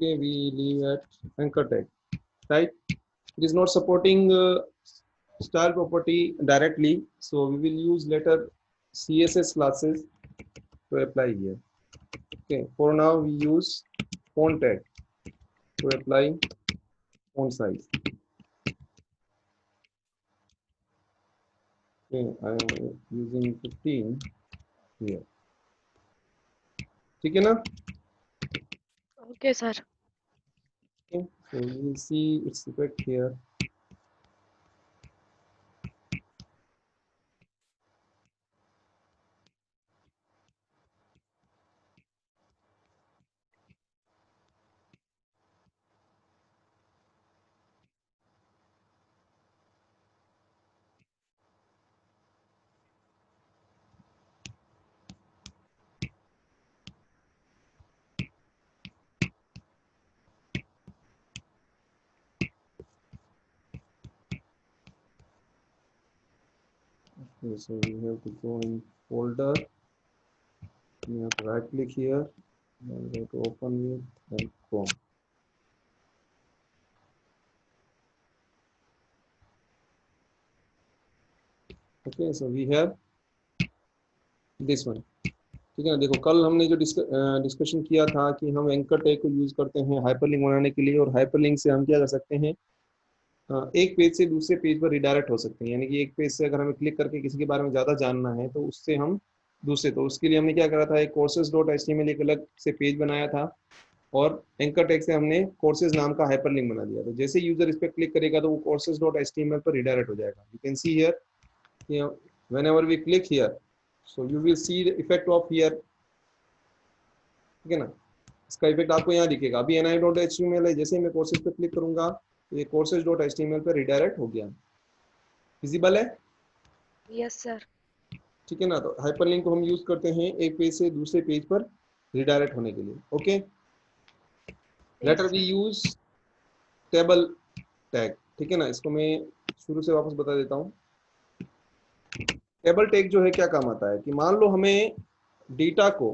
Okay, we leave at anchor tag, right? It is not supporting style property directly, so we will use later CSS classes to apply here. Okay, for now we use font tag to apply font size. Okay, I am using 15 here. ठीक है ना? Okay, sir. Okay, so we will see its effect here. Okay, so we have to go in folder. We have to right click here and go to open with and Chrome. Okay, so we have this one. ठीक है ना? देखो कल हमने जो discussion किया था कि हम एंकर टैग को यूज करते हैं हाइपरलिंक बनाने के लिए, और हाइपरलिंक से हम क्या कर सकते हैं, एक पेज से दूसरे पेज पर रिडायरेक्ट हो सकते हैं। यानी कि एक पेज से अगर हमें क्लिक करके किसी के बारे में ज़्यादा जानना है तो उससे हम दूसरे, तो उसके लिए हमने क्या करा था, एक courses.html एक अलग से पेज बनाया था, और एंकर टैग से हमने कोर्सेज नाम का हाइपरलिंक बना दिया। तो जैसे यूजर इस पर क्लिक करेगा तो वो courses.html पर रिडायरेक्ट हो जाएगा। You can see here whenever we click here, so you will see the effect of here, ठीक है ना? इसका इफेक्ट आपको यहाँ दिखेगा। अभी ni.html है, जैसे मैं कोर्सेज पे क्लिक करूंगा तो ये courses.html पे रिडायरेक्ट हो गया। विजिबल है? Yes, sir. ठीक है ना? तो हाइपरलिंक को हम यूज करते हैं एक पेज से दूसरे पेज पर रिडायरेक्ट होने के लिए। Okay, letter Yes, we sir. Use table tag. ठीक है ना? इसको मैं शुरू से वापस बता देता हूँ। टेबल टैग जो है क्या काम आता है कि मान लो हमें डेटा को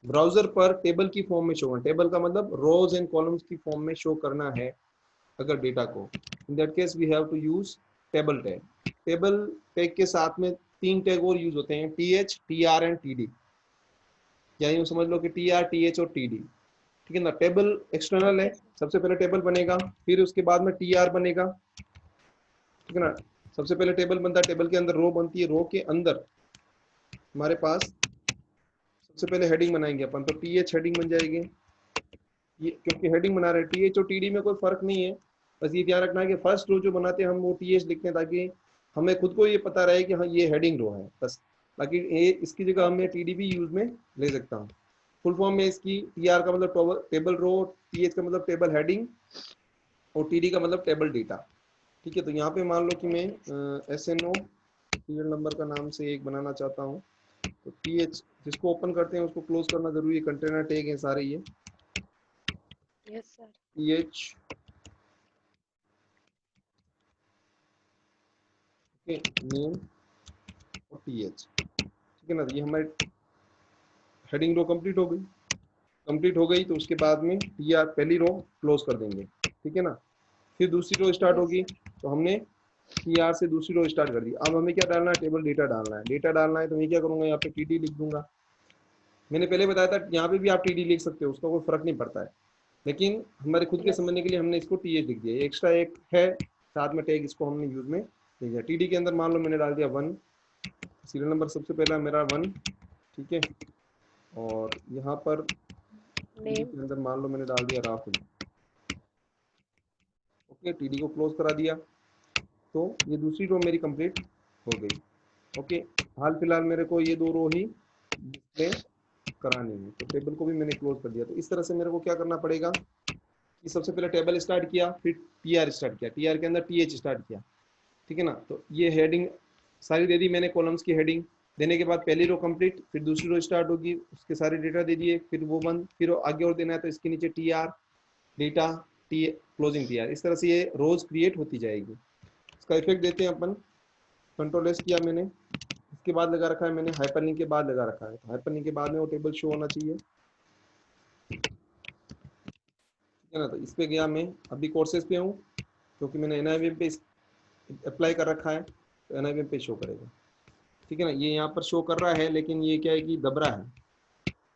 ब्राउजर पर टेबल की फॉर्म में शो करना, टेबल का मतलब रोज एंड कॉलम्स की फॉर्म में शो करना है अगर डेटा को, in that case we have to use table tag. Table tag के साथ में तीन टैग और यूज होते हैं, टीएच, टीआर एंड टीडी। या यूँ समझ लो कि टीआर, टीएच और टीडी। ठीक है ना? टेबल एक्सटर्नल है, Okay, sir. सबसे पहले टेबल बनेगा, फिर उसके बाद में टीआर बनेगा। ठीक है ना? सबसे पहले टेबल बनता है, टेबल के अंदर रो बनती है, रो के अंदर हमारे पास सबसे पहले हेडिंग बनाएंगे अपन, तो टीएच हेडिंग बन जाएगी। ये क्योंकि हेडिंग बना रहे हैं, टीएच और टीडी में कोई फर्क नहीं है, बस ये ध्यान रखना है कि फर्स्ट रो जो बनाते हैं हम वो टीएच लिखते हैं, ताकि हमें खुद को ये पता रहे कि हाँ ये हेडिंग रो है बस। बाकी ये इसकी जगह मैं Okay. टीडी भी यूज में ले सकता हूँ। फुल फॉर्म में इसकी टीआर का मतलब टेबल रो, टीएच का मतलब टेबल हेडिंग, और टीडी का मतलब टेबल डेटा। ठीक है, तो यहाँ पे मान लो कि मैं Okay, sir. SNO serial number का नाम से एक बनाना चाहता हूँ, तो टीएच जिसको ओपन करते हैं उसको क्लोज करना जरूरी है, कंटेनर टैग है सारे ये। Yes, sir. टीएच के नेम और टीएच। ठीक है ना? तो ये हमारी हेडिंग रो कंप्लीट हो गई। कंप्लीट हो गई तो उसके बाद में टीआर पहली रो क्लोज कर देंगे। ठीक है ना? फिर दूसरी रो स्टार्ट Yes, होगी, sir. तो हमने टीआर से दूसरी रो स्टार्ट कर दी। अब हमें क्या डालना है, टेबल डेटा डालना है। डेटा डालना है तो मैं क्या करूंगा, यहाँ पे टीडी लिख दूंगा। मैंने पहले बताया था यहाँ पे भी आप टीडी लिख सकते हो, उसका कोई फर्क नहीं पड़ता है, लेकिन हमारे खुद के Yes, समझने sir. के लिए हमने इसको टीएच लिख दिया। एक्स्ट्रा एक है साथ में टैग, इसको हमने यूज में लिख दिया। टीडी के अंदर मान लो मैंने डाल दिया 1, सीरियल नंबर सबसे पहला मेरा 1। ठीक है, और यहाँ पर टीडी Name. के अंदर मान लो मैंने डाल दिया राहुल। ओके, टीडी को क्लोज करा दिया, तो ये दूसरी रो मेरी कंप्लीट हो गई। ओके, हाल फिलहाल मेरे को ये दो रो ही डिस्प्ले करानी है, तो टेबल को भी मैंने क्लोज कर दिया। तो इस तरह से मेरे को क्या करना पड़ेगा कि सबसे पहले टेबल स्टार्ट किया, फिर टीआर स्टार्ट किया, टीआर के अंदर टीएच स्टार्ट किया। ठीक है ना? तो ये हेडिंग सारी दे दी मैंने, कॉलम्स की हेडिंग देने के बाद पहली रो कंप्लीट, फिर दूसरी रो स्टार्ट होगी, उसके सारे डेटा दे दिए, फिर वो बंद, फिर आगे और देना है तो इसके नीचे TR data, T closing TR. इस तरह से ये रोज क्रिएट होती जाएगी। इसका इफेक्ट देते हैं अपन। कंट्रोल एस किया मैंने, इसके बाद लगा रखा है मैंने हाइपरलिंक के बाद लगा रखा है, तो हाइपरलिंक के बाद में वो टेबल शो होना चाहिए। है ना। तो इस पे गया, मैं अभी कोर्सेज पे हूँ क्योंकि मैंने NIVM पे अप्लाई कर रखा है, तो NIVM पे शो करेगा। ठीक है ना, ये यहाँ पर शो कर रहा है लेकिन ये क्या है कि दबरा है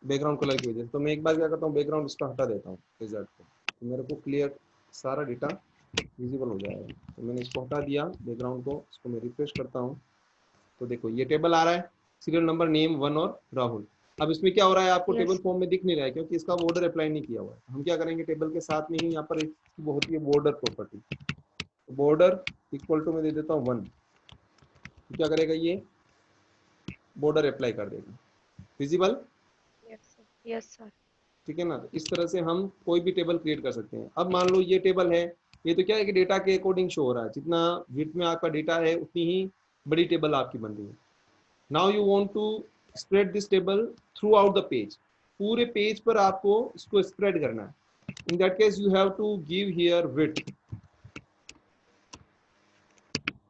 बैकग्राउंड कलर की वजह से। तो मैं एक बार क्या करता हूँ, बैकग्राउंड इसका हटा देता हूँ रिजल्ट को, तो मेरे को क्लियर सारा डेटा विजिबल हो जाएगा। तो मैंने इसको हटा दिया बैकग्राउंड को, इसको मैं रिफ्रेश करता हूँ तो देखो ये टेबल आ रहा है, सीरियल नंबर, नेम, 1 और राहुल। अब इसमें क्या हो रहा है, आपको टेबल Yes. फॉर्म में दिख नहीं रहा है क्योंकि इसका बॉर्डर अप्लाई नहीं किया हुआ है। हम क्या करेंगे, टेबल के साथ में ही यहाँ पर वो होती है border property, border equal to मैं दे देता हूँ 1। तो क्या करेगा, ये बॉर्डर अप्लाई कर देगा, visible. Yes, sir. Yes, sir. ठीक है ना, तो इस तरह से हम कोई भी टेबल क्रिएट कर सकते हैं। अब मान लो ये टेबल है, ये तो क्या है कि डेटा के अकॉर्डिंग शो हो रहा है, जितना विड्थ में आपका डेटा है उतनी ही बड़ी टेबल आपकी बन रही है। Now you want to spread this table throughout the page, पूरे पेज पर आपको इसको स्प्रेड करना है। In that case you have to give here width.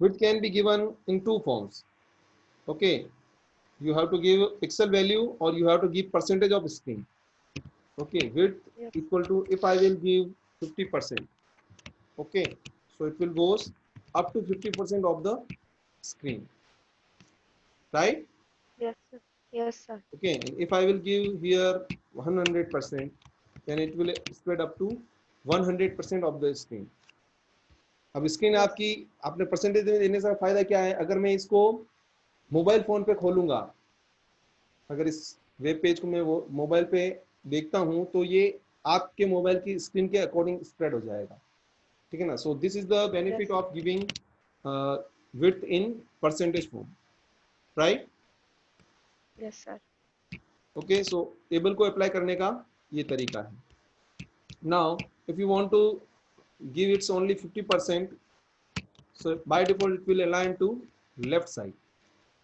Width can be given in two forms. Okay, you have to give pixel value or you have to give percentage of screen. Okay, Yes. width equal to, if I will give 50%, okay, so it will goes up to 50% of the screen, right? Yes, sir. Yes, sir. Okay, and if I will give here 100%, then it will spread up to 100% of the screen. अब screen Yes. आपकी, आपने percentage देने से फायदा क्या है, अगर मैं इसको मोबाइल फोन पे खोलूंगा, अगर इस वेब पेज को मैं वो मोबाइल पे देखता हूं तो ये आपके मोबाइल की स्क्रीन के अकॉर्डिंग स्प्रेड हो जाएगा। ठीक है ना, so this is the Yes. Benefit of giving width in percentage form, right. Yes, sir. Okay, so table को अप्लाई करने का ये तरीका है। Now if you want to give it's only 50%, so by default it will align to left side.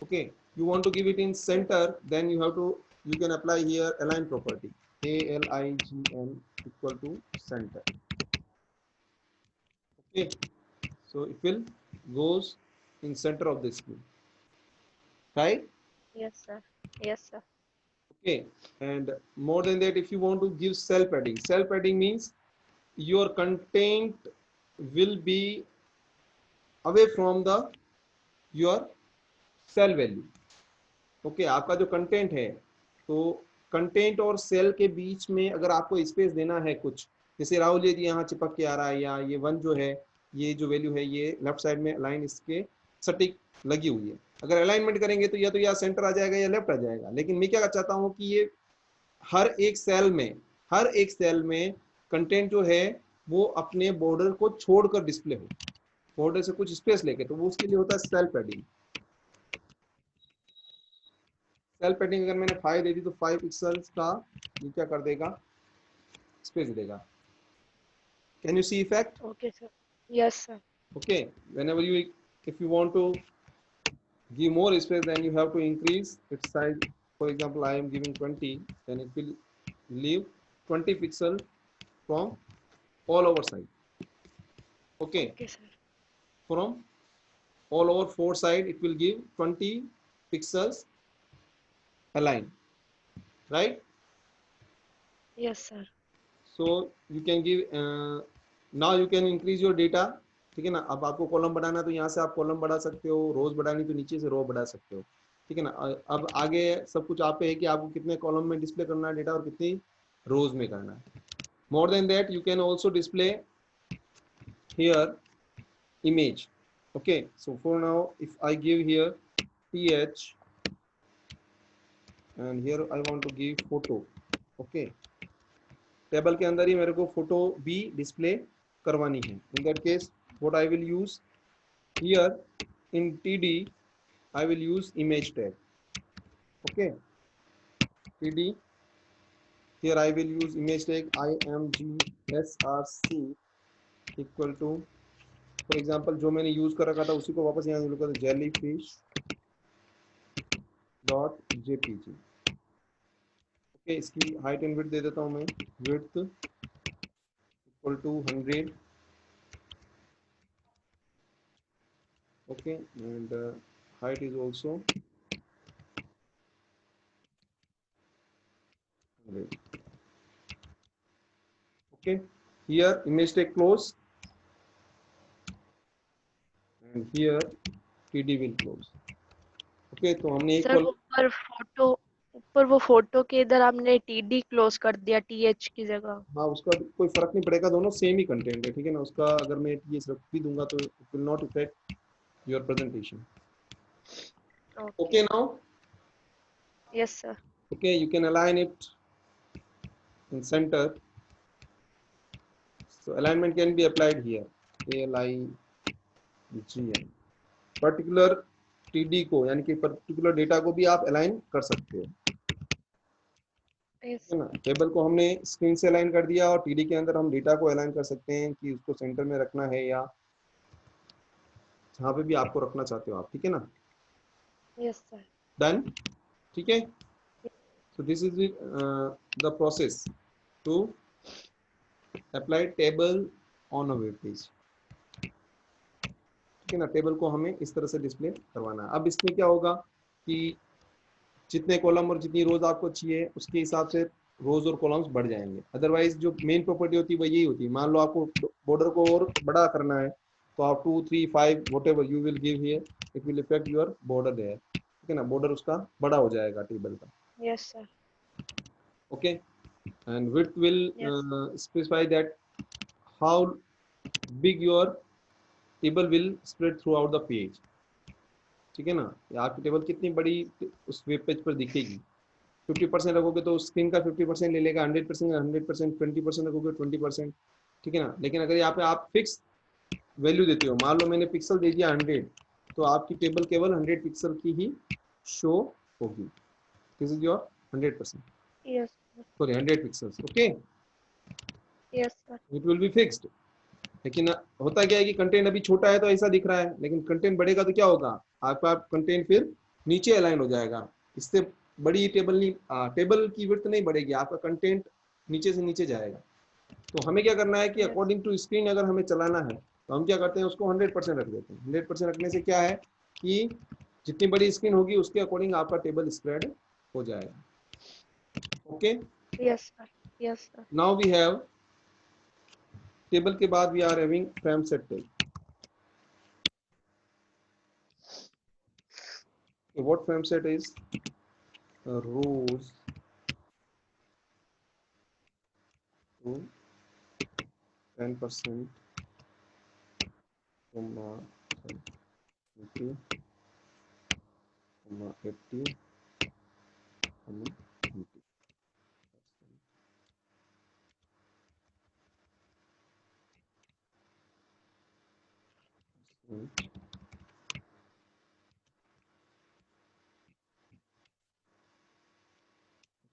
Okay, you want to give it in Yes. center, then you have to, you can apply here align property, ALIGN equal to center. Okay, so it will goes in center of the screen, right? Yes, sir. Yes, sir. Okay, and more than that, if you want to give cell padding, cell padding means your content will be away from the your cell value. Okay आपका जो content है, तो content और cell के बीच में अगर आपको space देना है कुछ, जैसे राहुल ये यहाँ चिपक के आ रहा है, या ये 1 जो है, ये जो वैल्यू है ये लेफ्ट साइड में अलाइन इसके सटीक लगी हुई है। अगर अलाइनमेंट करेंगे तो या सेंटर आ जाएगा या लेफ्ट आ जाएगा, लेकिन मैं क्या चाहता हूँ कि ये हर एक सेल में, हर एक सेल में कंटेंट जो है वो अपने बॉर्डर को छोड़कर डिस्प्ले हो, बॉर्डर से कुछ स्पेस लेके, तो वो उसके लिए होता है सेल पैडिंग। सेल पैडिंग अगर मैंने 5 दे दी तो 5 पिक्सल्स का ये क्या कर देगा, स्पेस देगा। Can you see effect? Okay, sir. Yes, sir. Okay, whenever you, if you want to give more space, then you have to increase its size. For example, I am giving 20, then it will leave 20 pixel from all over side. Okay, Okay, sir. from all over 4 side it will give 20 pixels align, right? Yes, sir. So you can give now you can increase your data। ठीक है ना, अब आपको column बढ़ाना तो यहाँ से आप कॉलम बढ़ा सकते हो, रोज बढ़ानी तो नीचे से रो बढ़ा सकते हो। ठीक है ना, अब आगे सब कुछ आप पे है कि आपको कितने कॉलम में डिस्प्ले करना है डेटा और कितनी रोज में करना है। More than that you can also display here image। okay, so for now if I give here th and here I want to give photo। okay, table के अंदर ही मेरे को फोटो भी डिस्प्ले करवानी है। In that case what I will use here in td, I will use image tag. Okay, td, here I will use image tag imgsrc equal to, for example जो मैंने use कर रखा था उसी को वापस यहाँ लिखा था, जेलीफिश डॉट जेपीजी। ओके, इसकी हाइट एंड विड्थ दे देता हूँ मैं, width equal to 100। okay, and height is also 100। okay, here image tag close and here td will close. Okay तो हमने एक सर ऊपर वो फोटो के इधर हमने टीडी क्लोज कर दिया टीएच की जगह। हाँ उसका कोई फर्क नहीं पड़ेगा, दोनों सेम ही कंटेंट है, ठीक है ना। उसका अगर मैं ये रख भी दूंगा तो it will not effect your presentation. Okay. Okay now, yes sir. okay you can align it in center. So alignment can be applied here, ALIGN, particular TD को यानी कि पर्टिकुलर डेटा को भी आप अलाइन कर सकते हो, यस है ना। टेबल को हमने स्क्रीन से अलाइन कर दिया और टीडी के अंदर हम डेटा को अलाइन कर सकते हैं कि उसको सेंटर में रखना है या जहाँ पे भी आपको रखना चाहते हो आप, ठीक है ना। Yes sir. डन, ठीक है। So this is the process to apply table on a web page, ठीक है ना। टेबल को हमें इस तरह से डिस्प्ले करवाना है। अब इसमें क्या होगा कि जितने कॉलम और जितनी रोज आपको चाहिए उसके हिसाब से रोज और कॉलम्स बढ़ जाएंगे। अदरवाइज जो मेन प्रॉपर्टी होती है वो यही होती है। मान लो आपको बॉर्डर को और बड़ा करना है तो आप 2 3 5 whatever you will give here, it will effect your border there, ठीक है ना। बॉर्डर उसका बड़ा हो जाएगा टेबल का। Yes sir. Okay, and width will yes. Specify that how big your table will spread through out the page, ठीक है ना। आपकी टेबल कितनी बड़ी उस वेब पेज पर दिखेगी। 50% रखोगे तो स्क्रीन का 50% ले लेगा, 100% 100%, 20% रखोगे 20%, ठीक है ना। लेकिन अगर यहाँ पे आप फिक्स वैल्यू देते हो, मान लो मैंने पिक्सल दे दिया 100, तो आपकी टेबल केवल 100 पिक्सल की ही शो होगी। This is your 100%, yes sir. Sorry 100 pixels, okay. Yes sir. It will be fixed. लेकिन होता क्या है कि कंटेंट अभी छोटा है तो ऐसा दिख रहा है, लेकिन कंटेंट बढ़ेगा तो क्या होगा, आपका कंटेंट फिर नीचे अलाइन हो जाएगा। इससे बड़ी टेबल नहीं, टेबल की विड्थ नहीं बढ़ेगी, आपका कंटेंट नीचे से नीचे जाएगा। तो हमें क्या करना है कि यस। अकॉर्डिंग टू स्क्रीन अगर हमें चलाना है तो हम क्या करते हैं, उसको 100% रख देते हैं। 100% रखने से क्या है कि जितनी बड़ी स्क्रीन होगी उसके अकॉर्डिंग आपका टेबल स्प्रेड हो जाएगा। Okay, yes sir. Yes sir. Now we have table के बाद we are having frame set table. What frame set is rows to 10%, comma 20, comma 80, comma 20%.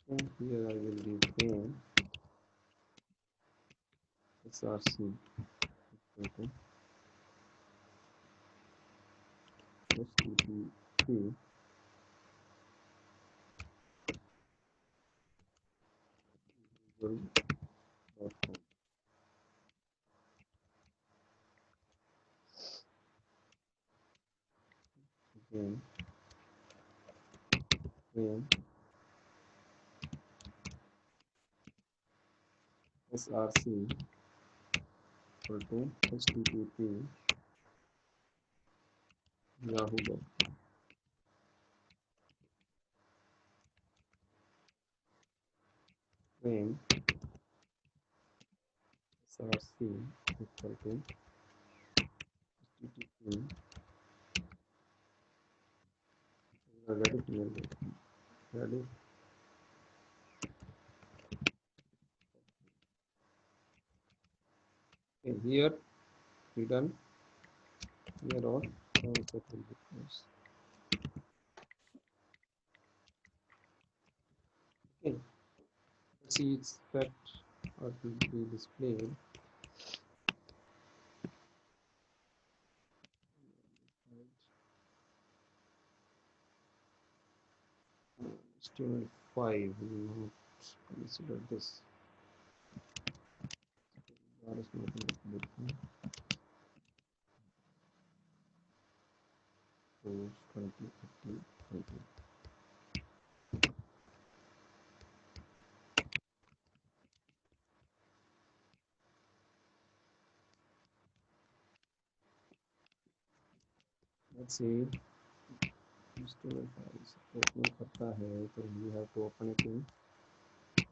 And here I will give frame src equal to http google.com. Again, frame src equal to http yahoo.com. Frame src equal to http ready. Okay, here we done. Here all set will be closed. Okay, let's see its effect or will be displayed. Student 5 will not consider this. So 20, 30, 20. Let's see HTML files open करता है तो you have to open it in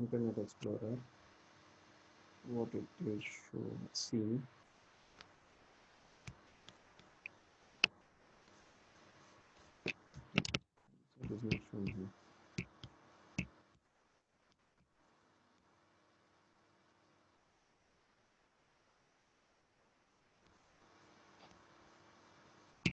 Internet Explorer, what it is show see